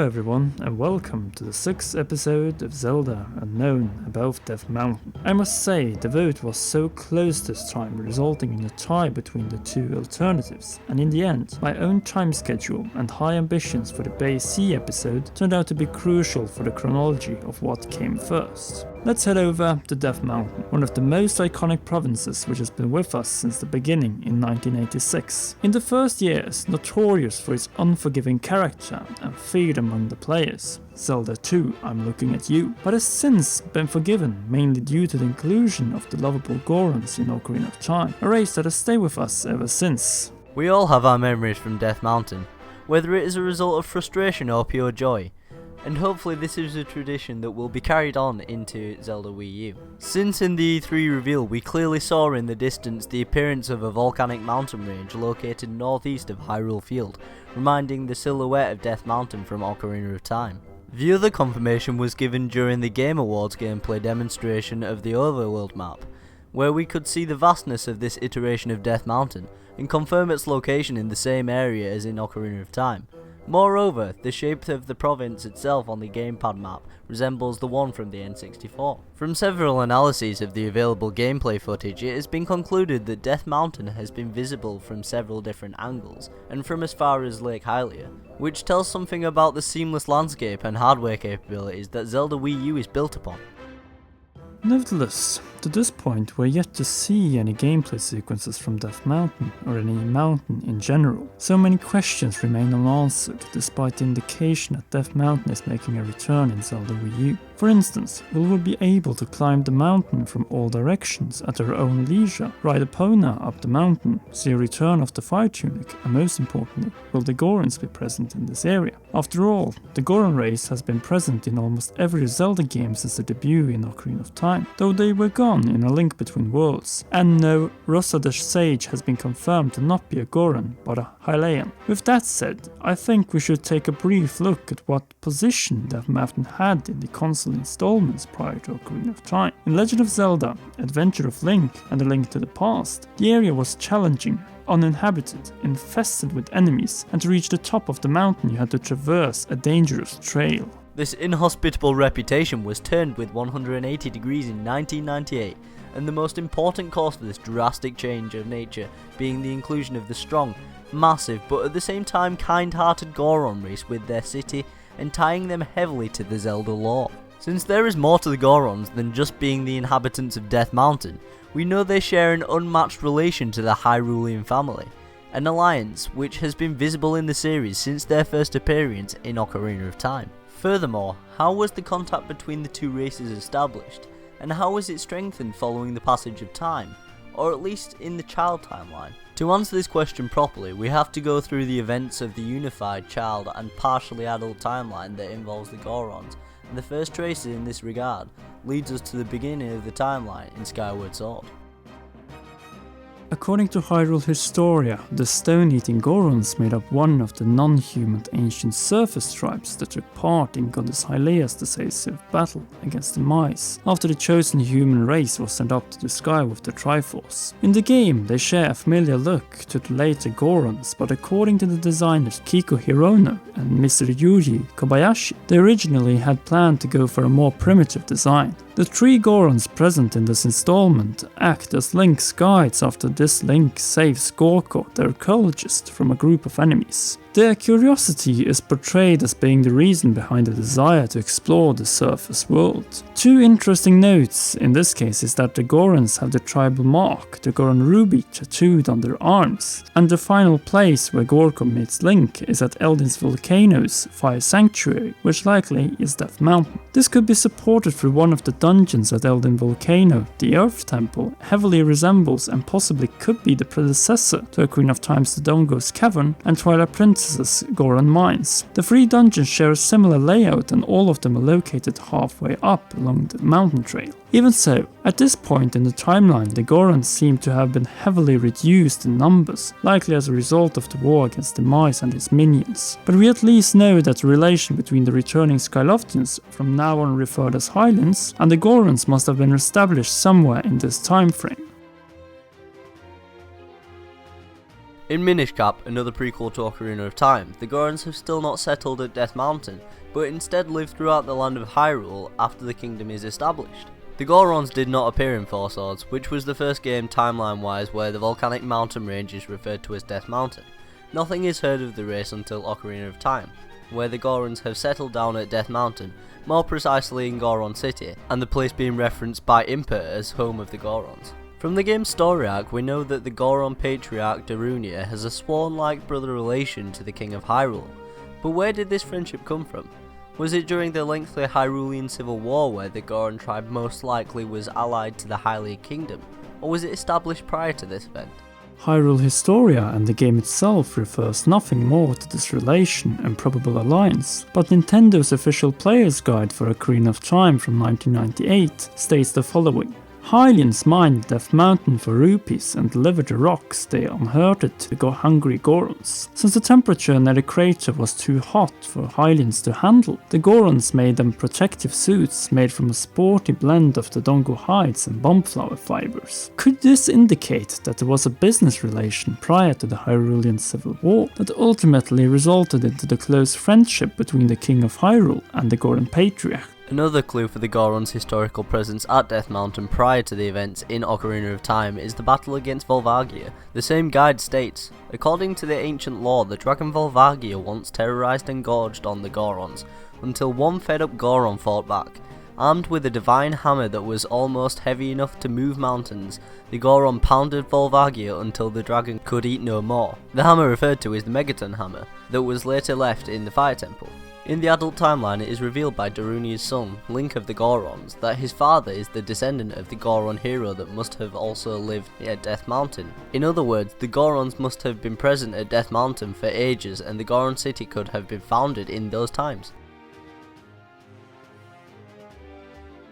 everyone, and welcome to the 6th episode of Zelda Unknown above Death Mountain. I must say, the vote was so close this time, resulting in a tie between the two alternatives, and in the end, my own time schedule and high ambitions for the base C episode turned out to be crucial for the chronology of what came first. Let's head over to Death Mountain, one of the most iconic provinces which has been with us since the beginning in 1986. In the first years, notorious for its unforgiving character and feared among the players. Zelda 2, I'm looking at you, but has since been forgiven mainly due to the inclusion of the lovable Gorons in Ocarina of Time, a race that has stayed with us ever since. We all have our memories from Death Mountain, whether it is a result of frustration or pure joy. And hopefully this is a tradition that will be carried on into Zelda Wii U. Since in the E3 reveal we clearly saw in the distance the appearance of a volcanic mountain range located northeast of Hyrule Field, reminding the silhouette of Death Mountain from Ocarina of Time. The other confirmation was given during the Game Awards gameplay demonstration of the overworld map, where we could see the vastness of this iteration of Death Mountain and confirm its location in the same area as in Ocarina of Time. Moreover, the shape of the province itself on the gamepad map resembles the one from the N64. From several analyses of the available gameplay footage, it has been concluded that Death Mountain has been visible from several different angles, and from as far as Lake Hylia, which tells something about the seamless landscape and hardware capabilities that Zelda Wii U is built upon. Nevertheless, to this point we're yet to see any gameplay sequences from Death Mountain or any mountain in general. So many questions remain unanswered despite the indication that Death Mountain is making a return in Zelda Wii U. For instance, will we be able to climb the mountain from all directions at our own leisure, ride Epona up the mountain, see a return of the Fire Tunic, and most importantly, will the Gorons be present in this area? After all, the Goron race has been present in almost every Zelda game since their debut in Ocarina of Time, though they were gone in A Link Between Worlds, and no, Rosa the Sage has been confirmed to not be a Goron, but a Hylian. With that said, I think we should take a brief look at what position Death Mountain had in the console installments prior to Ocarina of Time. In Legend of Zelda, Adventure of Link, and A Link to the Past, the area was challenging, uninhabited, infested with enemies, and to reach the top of the mountain you had to traverse a dangerous trail. This inhospitable reputation was turned with 180 degrees in 1998, and the most important cause for this drastic change of nature being the inclusion of the strong, massive, but at the same time kind-hearted Goron race with their city and tying them heavily to the Zelda lore. Since there is more to the Gorons than just being the inhabitants of Death Mountain, we know they share an unmatched relation to the Hyrulean family, an alliance which has been visible in the series since their first appearance in Ocarina of Time. Furthermore, how was the contact between the two races established, and how was it strengthened following the passage of time, or at least in the child timeline? To answer this question properly, we have to go through the events of the unified child and partially adult timeline that involves the Gorons, and the first traces in this regard leads us to the beginning of the timeline in Skyward Sword. According to Hyrule Historia, the stone-eating Gorons made up one of the non-human ancient surface tribes that took part in Goddess Hylia's decisive battle against the mice, after the chosen human race was sent up to the sky with the Triforce. In the game, they share a familiar look to the later Gorons, but according to the designers Kiko Hirono and Mr. Yuji Kobayashi, they originally had planned to go for a more primitive design. The three Gorons present in this installment act as Link's guides after this Link saves Gorko, their archaeologist, from a group of enemies. Their curiosity is portrayed as being the reason behind the desire to explore the surface world. Two interesting notes in this case is that the Gorons have the tribal mark, the Goron Ruby, tattooed on their arms, and the final place where Gorko meets Link is at Eldin's Volcano's Fire Sanctuary, which likely is Death Mountain. This could be supported through one of the dungeons at Eldin Volcano. The Earth Temple heavily resembles and possibly could be the predecessor to Ocarina of Time's Dodongo's Cavern and Twilight Princess's Goron Mines. The three dungeons share a similar layout and all of them are located halfway up along the mountain trail. Even so, at this point in the timeline, the Gorons seem to have been heavily reduced in numbers, likely as a result of the war against the mice and his minions. But we at least know that the relation between the returning Skyloftians, from now on referred as Highlands, and the Gorons must have been established somewhere in this time frame. In Minish Cap, another prequel to Ocarina of Time, the Gorons have still not settled at Death Mountain, but instead live throughout the land of Hyrule after the kingdom is established. The Gorons did not appear in Four Swords, which was the first game timeline-wise where the volcanic mountain range is referred to as Death Mountain. Nothing is heard of the race until Ocarina of Time, where the Gorons have settled down at Death Mountain, more precisely in Goron City, and the place being referenced by Impa as home of the Gorons. From the game's story arc, we know that the Goron patriarch Darunia has a sworn-like brother relation to the King of Hyrule. But where did this friendship come from? Was it during the lengthy Hyrulean civil war where the Goron tribe most likely was allied to the Hylian kingdom, or was it established prior to this event? Hyrule Historia and the game itself refers nothing more to this relation and probable alliance, but Nintendo's official player's guide for Ocarina of Time from 1998 states the following. Hylians mined Death Mountain for rupees and delivered the rocks they unearthed to the hungry Gorons. Since the temperature near the crater was too hot for Hylians to handle, the Gorons made them protective suits made from a sporty blend of Dodongo hides and bombflower fibers. Could this indicate that there was a business relation prior to the Hyrulean civil war that ultimately resulted into the close friendship between the King of Hyrule and the Goron patriarch? Another clue for the Goron's historical presence at Death Mountain prior to the events in Ocarina of Time is the battle against Volvagia. The same guide states, according to the ancient lore, the dragon Volvagia once terrorized and gorged on the Gorons, until one fed-up Goron fought back. Armed with a divine hammer that was almost heavy enough to move mountains, the Goron pounded Volvagia until the dragon could eat no more. The hammer referred to is the Megaton hammer, that was later left in the Fire Temple. In the adult timeline, it is revealed by Darunia's son, Link of the Gorons, that his father is the descendant of the Goron hero that must have also lived at Death Mountain. In other words, the Gorons must have been present at Death Mountain for ages, and the Goron city could have been founded in those times.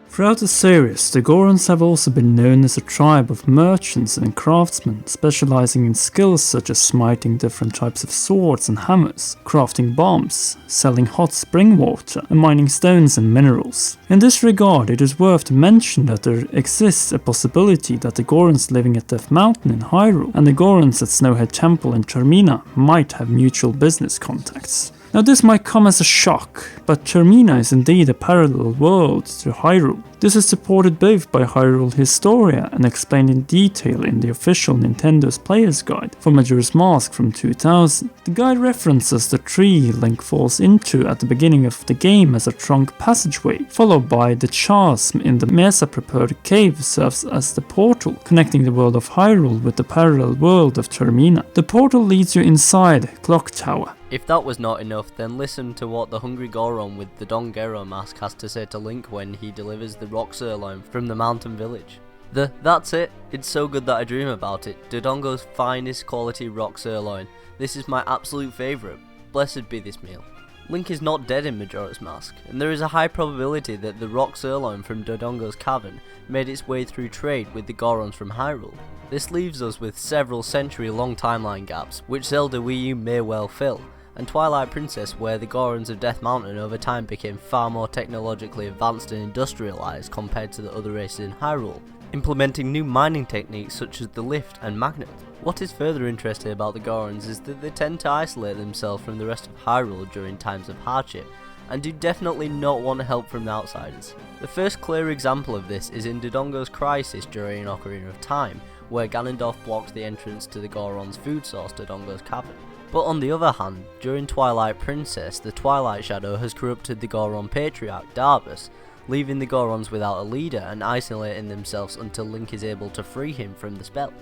Throughout the series, the Gorons have also been known as a tribe of merchants and craftsmen, specializing in skills such as smiting different types of swords and hammers, crafting bombs, selling hot spring water, and mining stones and minerals. In this regard, it is worth to mention that there exists a possibility that the Gorons living at Death Mountain in Hyrule and the Gorons at Snowhead Temple in Termina might have mutual business contacts. Now this might come as a shock, but Termina is indeed a parallel world to Hyrule. This is supported both by Hyrule Historia and explained in detail in the official Nintendo's Player's Guide for Majora's Mask from 2000. The guide references the tree Link falls into at the beginning of the game as a trunk passageway, followed by the chasm in the Mesa-prepared cave serves as the portal, connecting the world of Hyrule with the parallel world of Termina. The portal leads you inside Clock Tower. If that was not enough, then listen to what the hungry Goron with the Dongero mask has to say to Link when he delivers the rock sirloin from the mountain village. That's it, it's so good that I dream about it. Dodongo's finest quality rock sirloin. This is my absolute favourite. Blessed be this meal. Link is not dead in Majora's Mask, and there is a high probability that the rock sirloin from Dodongo's cavern made its way through trade with the Gorons from Hyrule. This leaves us with several century-long timeline gaps, which Zelda Wii U may well fill, and Twilight Princess, where the Gorons of Death Mountain over time became far more technologically advanced and industrialized compared to the other races in Hyrule, implementing new mining techniques such as the lift and magnet. What is further interesting about the Gorons is that they tend to isolate themselves from the rest of Hyrule during times of hardship, and do definitely not want help from the outsiders. The first clear example of this is in Dodongo's crisis during Ocarina of Time, where Ganondorf blocked the entrance to the Goron's food source, Dodongo's cavern. But on the other hand, during Twilight Princess, the Twilight Shadow has corrupted the Goron patriarch, Darbus, leaving the Gorons without a leader and isolating themselves until Link is able to free him from the spell.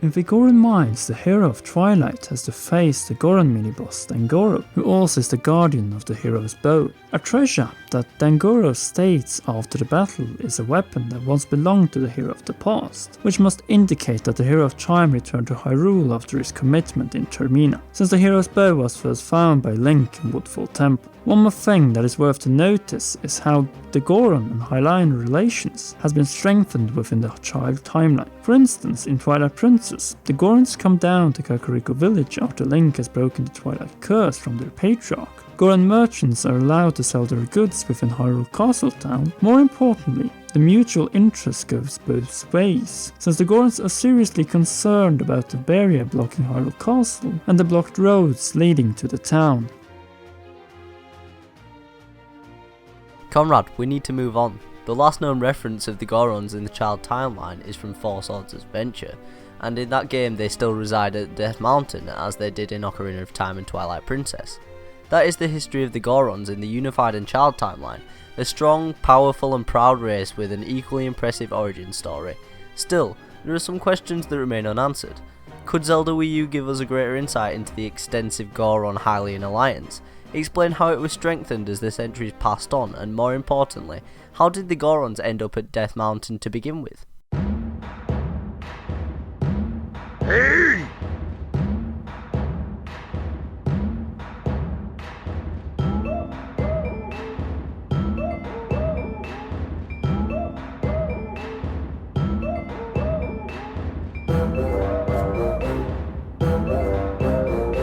In the Goron Mines, the hero of Twilight has to face the Goron mini-boss Dangoro, who also is the guardian of the hero's bow. A treasure that Dangoro states after the battle is a weapon that once belonged to the hero of the past, which must indicate that the hero of time returned to Hyrule after his commitment in Termina, since the hero's bow was first found by Link in Woodfall Temple. One more thing that is worth to notice is how the Goron and Hylian relations has been strengthened within the child timeline. For instance, in Twilight Princess, the Gorons come down to Kakariko village after Link has broken the Twilight Curse from their patriarch. Goron merchants are allowed to sell their goods within Hyrule Castle Town. More importantly, The mutual interest goes both ways, since the Gorons are seriously concerned about the barrier blocking Hyrule Castle and the blocked roads leading to the town. Conrad, we need to move on. The last known reference of the Gorons in the child timeline is from Four Swords Adventure, and in that game they still reside at Death Mountain as they did in Ocarina of Time and Twilight Princess. That is the history of the Gorons in the unified and child timeline, a strong, powerful and proud race with an equally impressive origin story. Still, there are some questions that remain unanswered. Could Zelda Wii U give us a greater insight into the extensive Goron Hylian alliance? Explain how it was strengthened as the centuries passed on, and more importantly, how did the Gorons end up at Death Mountain to begin with? Hey!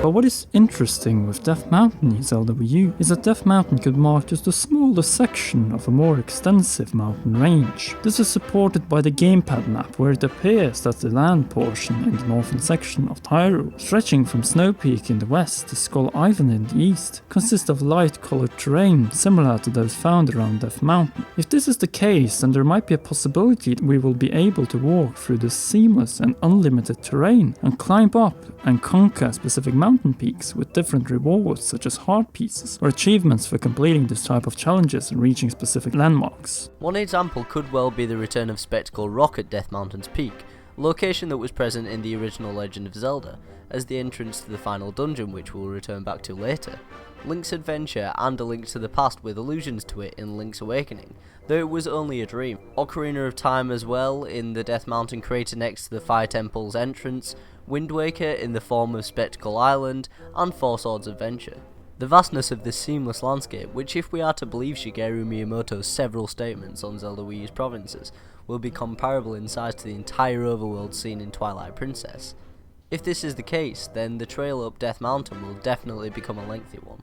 But what is interesting with Death Mountain in Zelda Wii U is that Death Mountain could mark just a smaller section of a more extensive mountain range. This is supported by the gamepad map, where it appears that the land portion in the northern section of Hyrule, stretching from Snow Peak in the west to Skull Island in the east, consists of light-colored terrain similar to those found around Death Mountain. If this is the case, then there might be a possibility that we will be able to walk through this seamless and unlimited terrain and climb up and conquer specific mountain peaks with different rewards such as heart pieces or achievements for completing this type of challenges and reaching specific landmarks. One example could well be the return of Spectacle Rock at Death Mountain's peak, a location that was present in the original Legend of Zelda, as the entrance to the final dungeon, which we'll return back to later. Link's Adventure and A Link to the Past with allusions to it in Link's Awakening, though it was only a dream. Ocarina of Time as well in the Death Mountain crater next to the Fire Temple's entrance, Wind Waker in the form of Spectacle Island, and Four Swords Adventure. The vastness of this seamless landscape, which if we are to believe Shigeru Miyamoto's several statements on Zelda Wii U's provinces, will be comparable in size to the entire overworld seen in Twilight Princess. If this is the case, then the trail up Death Mountain will definitely become a lengthy one.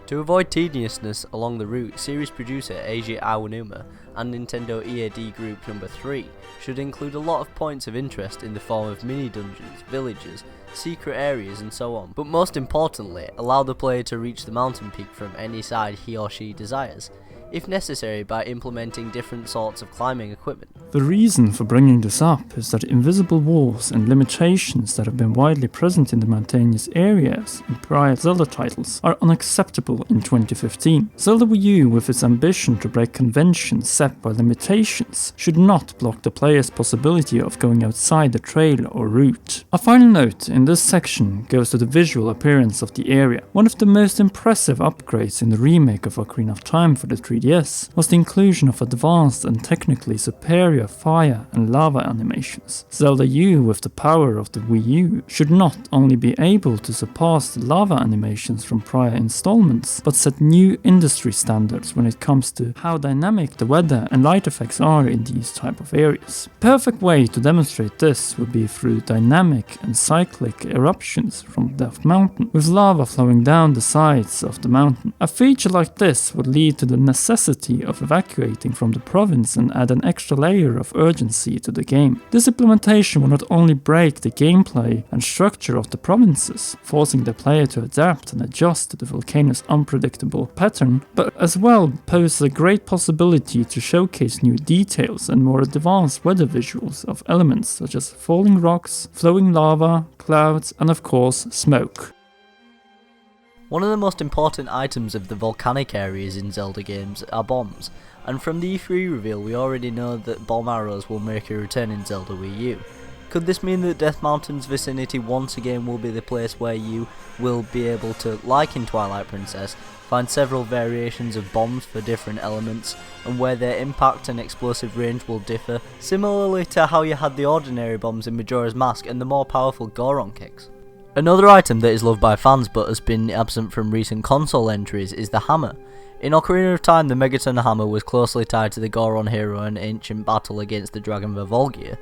To avoid tediousness along the route, series producer Eiji Aonuma and Nintendo EAD Group No. 3 should include a lot of points of interest in the form of mini-dungeons, villages, secret areas and so on, but most importantly, allow the player to reach the mountain peak from any side he or she desires, if necessary by implementing different sorts of climbing equipment. The reason for bringing this up is that invisible walls and limitations that have been widely present in the mountainous areas in prior Zelda titles are unacceptable in 2015. Zelda Wii U, with its ambition to break conventions set by limitations, should not block the player's possibility of going outside the trail or route. A final note in this section goes to the visual appearance of the area. One of the most impressive upgrades in the remake of Ocarina of Time for the 3DS was the inclusion of advanced and technically superior fire and lava animations. Zelda U, with the power of the Wii U, should not only be able to surpass the lava animations from prior installments, but set new industry standards when it comes to how dynamic the weather and light effects are in these type of areas. Perfect way to demonstrate this would be through dynamic and cyclic eruptions from Death Mountain, with lava flowing down the sides of the mountain. A feature like this would lead to the necessity of evacuating from the province and add an extra layer of urgency to the game. This implementation will not only break the gameplay and structure of the provinces, forcing the player to adapt and adjust to the volcano's unpredictable pattern, but as well poses a great possibility to showcase new details and more advanced weather visuals of elements such as falling rocks, flowing lava, clouds, and of course smoke. One of the most important items of the volcanic areas in Zelda games are bombs, and from the E3 reveal we already know that bomb arrows will make a return in Zelda Wii U. Could this mean that Death Mountain's vicinity once again will be the place where you will be able to, like in Twilight Princess, find several variations of bombs for different elements, and where their impact and explosive range will differ, similarly to how you had the ordinary bombs in Majora's Mask and the more powerful Goron kicks? Another item that is loved by fans but has been absent from recent console entries is the hammer. In Ocarina of Time, the Megaton hammer was closely tied to the Goron hero in ancient battle against the dragon Volgia.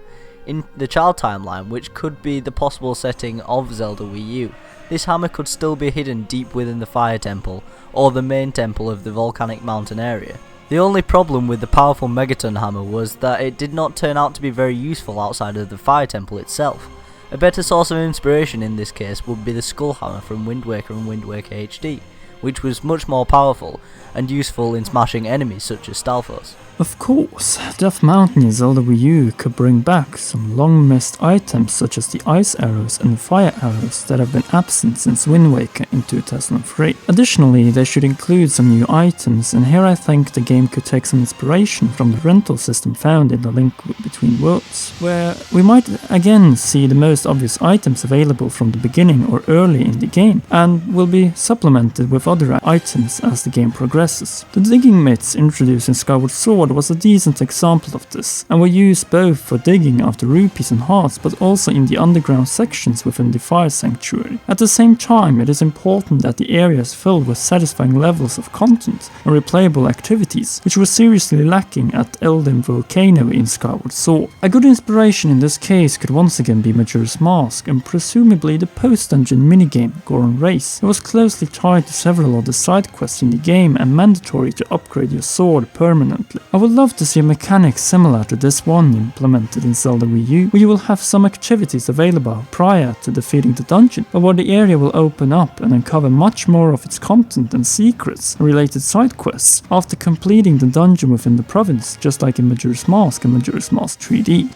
In the child timeline, which could be the possible setting of Zelda Wii U, this hammer could still be hidden deep within the Fire Temple, or the main temple of the volcanic mountain area. The only problem with the powerful Megaton hammer was that it did not turn out to be very useful outside of the Fire Temple itself. A better source of inspiration in this case would be the Skull Hammer from Wind Waker and Wind Waker HD, which was much more powerful and useful in smashing enemies such as Stalfos. Of course, Death Mountain in Zelda Wii U could bring back some long-missed items such as the Ice Arrows and Fire Arrows that have been absent since Wind Waker in 2003. Additionally, they should include some new items, and here I think the game could take some inspiration from the rental system found in the Link Between Worlds, where we might again see the most obvious items available from the beginning or early in the game, and will be supplemented with other items as the game progresses. The digging myths introduced in Skyward Sword was a decent example of this, and were used both for digging after rupees and hearts, but also in the underground sections within the Fire Sanctuary. At the same time, it is important that the area is filled with satisfying levels of content and replayable activities, which were seriously lacking at Elden Volcano in Skyward Sword. A good inspiration in this case could once again be Majora's Mask, and presumably the post-dungeon minigame Goron Race. It was closely tied to several of the side quests in the game and mandatory to upgrade your sword permanently. I would love to see a mechanic similar to this one implemented in Zelda Wii U, where you will have some activities available prior to defeating the dungeon, but where the area will open up and uncover much more of its content and secrets and related side quests after completing the dungeon within the province, just like in Majora's Mask and Majora's Mask 3D.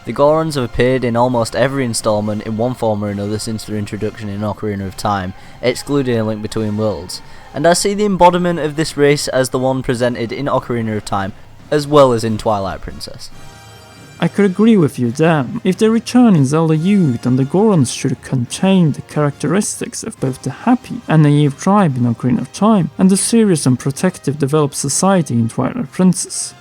The Gorons have appeared in almost every installment in one form or another since their introduction in Ocarina of Time, excluding A Link Between Worlds, and I see the embodiment of this race as the one presented in Ocarina of Time, as well as in Twilight Princess. I could agree with you there. If they return in Zelda U, then the Gorons should contain the characteristics of both the happy and naive tribe in Ocarina of Time, and the serious and protective developed society in Twilight Princess.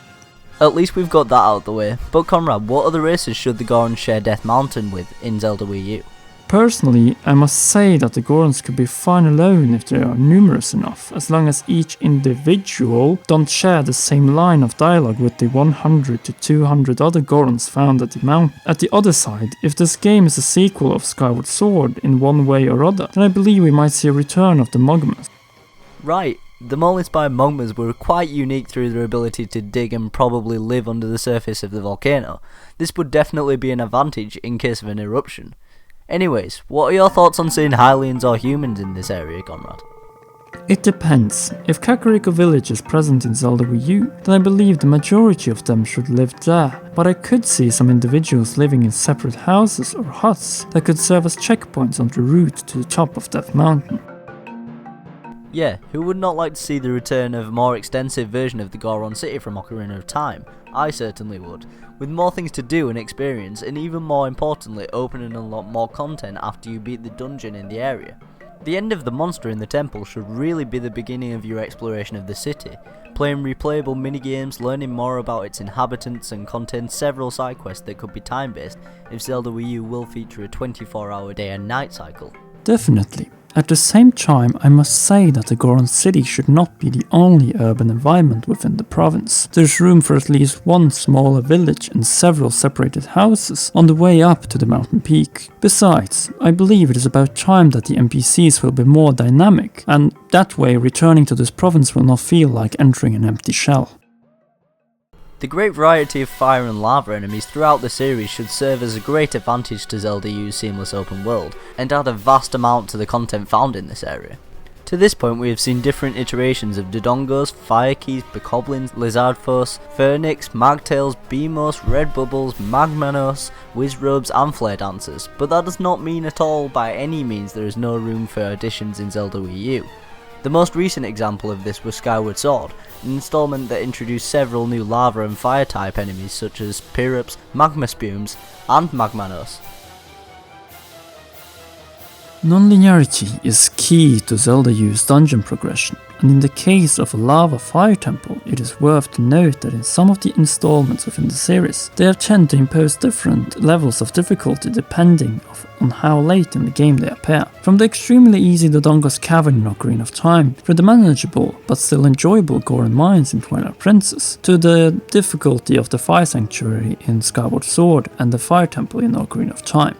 At least we've got that out of the way, but Conrad, what other races should the Gorons share Death Mountain with in Zelda Wii U? Personally, I must say that the Gorons could be fine alone if they are numerous enough, as long as each individual don't share the same line of dialogue with the 100 to 200 other Gorons found at the mountain. At the other side, if this game is a sequel of Skyward Sword in one way or other, then I believe we might see a return of the Mogmas. Right. The mole-inspired Mogmas were quite unique through their ability to dig and probably live under the surface of the volcano. This would definitely be an advantage in case of an eruption. Anyways, what are your thoughts on seeing Hylians or humans in this area, Conrad? It depends. If Kakariko Village is present in Zelda Wii U, then I believe the majority of them should live there, but I could see some individuals living in separate houses or huts that could serve as checkpoints on the route to the top of Death Mountain. Yeah, who would not like to see the return of a more extensive version of the Goron City from Ocarina of Time? I certainly would, with more things to do and experience, and even more importantly, open and unlock more content after you beat the dungeon in the area. The end of the monster in the temple should really be the beginning of your exploration of the city, playing replayable minigames, learning more about its inhabitants, and contain several side quests that could be time-based if Zelda Wii U will feature a 24-hour day and night cycle. Definitely. At the same time, I must say that the Goron City should not be the only urban environment within the province. There's room for at least one smaller village and several separated houses on the way up to the mountain peak. Besides, I believe it is about time that the NPCs will be more dynamic, and that way returning to this province will not feel like entering an empty shell. The great variety of fire and lava enemies throughout the series should serve as a great advantage to Zelda U's seamless open world, and add a vast amount to the content found in this area. To this point we have seen different iterations of Dodongos, Fire Keys, Bokoblins, Lizardfos, Phoenix, Magtails, Beamos, Red Bubbles, Magmanos, Wizrobes and Flare Dancers, but that does not mean at all by any means there is no room for additions in Zelda Wii U. The most recent example of this was Skyward Sword, an installment that introduced several new lava and fire type enemies such as Pyrops, Magma Spumes and Magmanos. Non-linearity is key to Zelda U's dungeon progression, and in the case of a lava fire temple, it is worth to note that in some of the installments within the series, they tend to impose different levels of difficulty depending on how late in the game they appear. From the extremely easy Dodongo's Cavern in Ocarina of Time, through the manageable but still enjoyable Goron Mines in Twilight Princess, to the difficulty of the Fire Sanctuary in Skyward Sword and the Fire Temple in Ocarina of Time.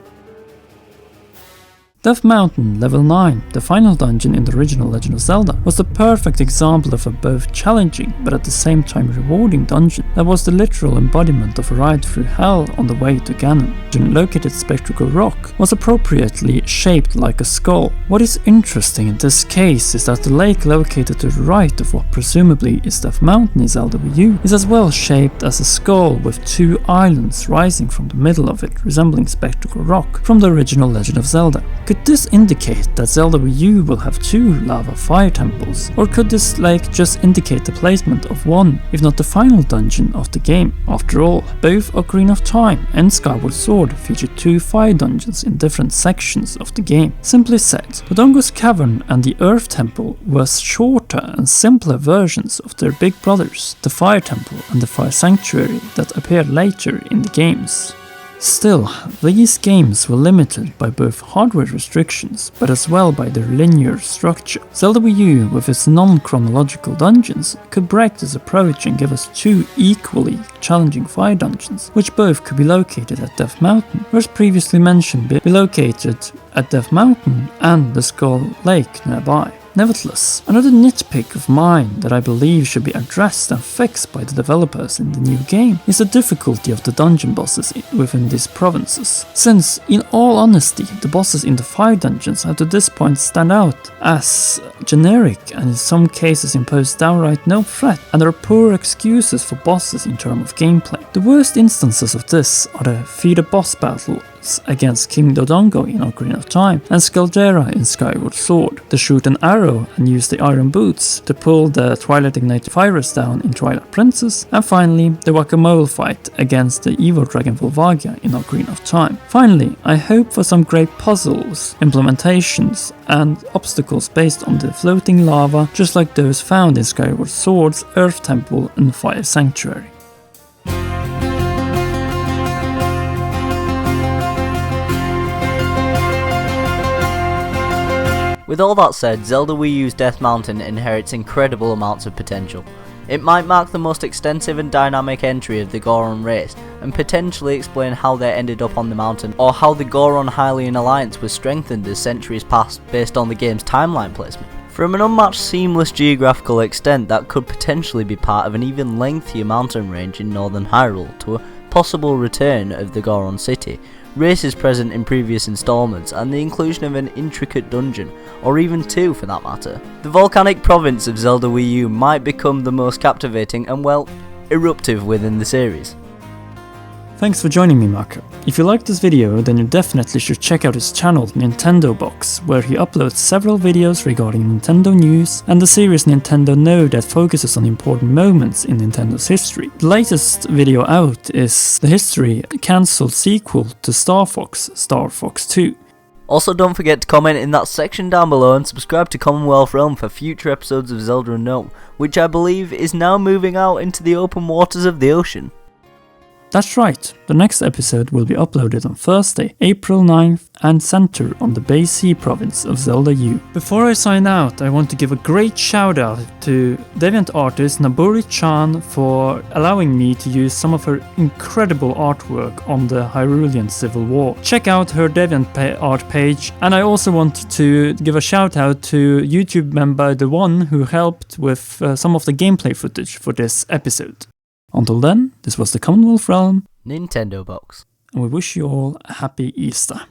Death Mountain Level 9, the final dungeon in the original Legend of Zelda, was the perfect example of a both challenging but at the same time rewarding dungeon that was the literal embodiment of a ride through hell on the way to Ganon. The dungeon located Spectral Rock was appropriately shaped like a skull. What is interesting in this case is that the lake located to the right of what presumably is Death Mountain in Zelda Wii U is as well shaped as a skull with two islands rising from the middle of it, resembling Spectral Rock from the original Legend of Zelda. Could this indicate that Zelda Wii U will have two lava fire temples, or could this lake just indicate the placement of one, if not the final dungeon of the game? After all, both Ocarina of Time and Skyward Sword feature two fire dungeons in different sections of the game. Simply said, Dodongo's Cavern and the Earth Temple were shorter and simpler versions of their big brothers, the Fire Temple and the Fire Sanctuary that appeared later in the games. Still, these games were limited by both hardware restrictions, but as well by their linear structure. Zelda Wii U, with its non-chronological dungeons, could break this approach and give us two equally challenging fire dungeons, which both could be located at Death Mountain, whereas previously mentioned be located at Death Mountain and the Skull Lake nearby. Nevertheless, another nitpick of mine that I believe should be addressed and fixed by the developers in the new game is the difficulty of the dungeon bosses within these provinces, since, in all honesty, the bosses in the fire dungeons have to this point stand out as generic and in some cases impose downright no threat, and there are poor excuses for bosses in terms of gameplay. The worst instances of this are the feeder boss battle against King Dodongo in Ocarina of Time and Scaldera in Skyward Sword, the shoot an arrow and use the iron boots to pull the Twilight Ignited Fires down in Twilight Princess, and finally the Whack-a-Mole fight against the evil dragon Volvagia in Ocarina of Time. Finally, I hope for some great puzzles, implementations and obstacles based on the floating lava, just like those found in Skyward Sword's Earth Temple and Fire Sanctuary. With all that said, Zelda Wii U's Death Mountain inherits incredible amounts of potential. It might mark the most extensive and dynamic entry of the Goron race, and potentially explain how they ended up on the mountain, or how the Goron-Hylian alliance was strengthened as centuries passed based on the game's timeline placement. From an unmatched seamless geographical extent that could potentially be part of an even lengthier mountain range in northern Hyrule, to a possible return of the Goron city, races present in previous installments, and the inclusion of an intricate dungeon, or even two for that matter. The volcanic province of Zelda Wii U might become the most captivating and, well, eruptive within the series. Thanks for joining me, Marco. If you liked this video, then you definitely should check out his channel Nintendobox, where he uploads several videos regarding Nintendo news and the series Nintendo Know that focuses on important moments in Nintendo's history. The latest video out is the history cancelled sequel to Star Fox 2. Also, don't forget to comment in that section down below and subscribe to Commonwealth Realm for future episodes of Zelda Unknown, which I believe is now moving out into the open waters of the ocean. That's right, the next episode will be uploaded on Thursday, April 9th and center on the Bay Sea province of Zelda U. Before I sign out, I want to give a great shout out to deviant artist Naburi-chan for allowing me to use some of her incredible artwork on the Hyrulean Civil War. Check out her deviant art page, and I also want to give a shout out to YouTube member The One who helped with some of the gameplay footage for this episode. Until then, this was the Commonwealth Realm Nintendobox, and we wish you all a happy Easter.